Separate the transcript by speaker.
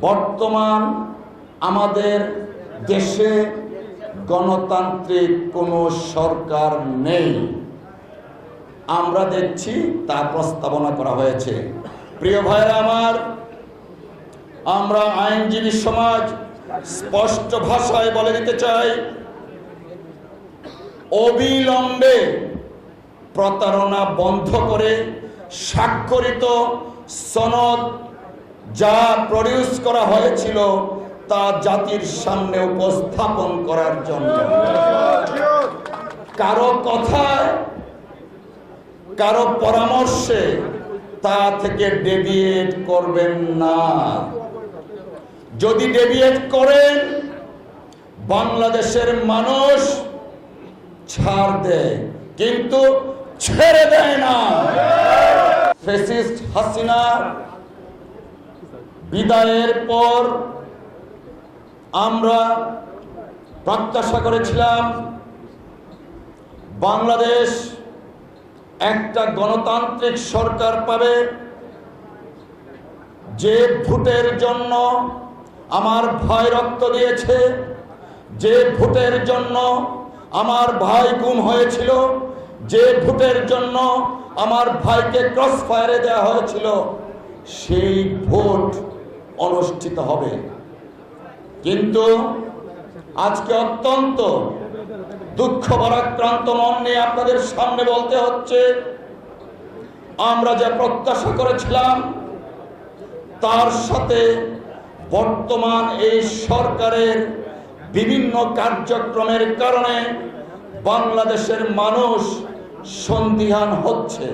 Speaker 1: বর্তমান আমাদের দেশে গণতান্ত্রিক কোনো সরকার নেই, আমরা দেখছি তা প্রস্তাবনা করা হয়েছে। প্রিয় ভাইরা আমার, আমরা আইনজীবী সমাজ স্পষ্ট ভাষায় বলে দিতে চাই, অবিলম্বে প্রতারণা বন্ধ করে স্বাক্ষরিত সনদ যা প্রডিউস করা হয়েছিল তা জাতির সামনে উপস্থাপন করার জন্য কারো কথায় কারো পরামর্শে তা থেকে ডেভিয়েট করবেন না। যদি ডেভিয়েট করেন বাংলাদেশের মানুষ ছাড় দেয়, কিন্তু ছেড়ে দেয় না। ফ্যাসিস্ট হাসিনা বিদায়ের পর আমরা প্রত্যাশা করেছিলাম বাংলাদেশ একটা গণতান্ত্রিক সরকার পাবে, যে ভোটের জন্য আমার ভাই রক্ত দিয়েছে, যে ভোটের জন্য আমার ভাই গুম হয়েছিল, যে ভোটের জন্য আমার ভাইকে ক্রস ফায়ারে দেওয়া হয়েছিল, সেই ভোট অনুষ্ঠিত হবে। কিন্তু আজকে অত্যন্ত দুঃখ ভারাক্রান্ত মন নিয়ে আপনাদের সামনে বলতে হচ্ছে, আমরা যা প্রত্যাশা করেছিলাম তার সাথে বর্তমান এই সরকারের বিভিন্ন কার্যক্রমের কারণে বাংলাদেশের মানুষ সন্দিহান হচ্ছে।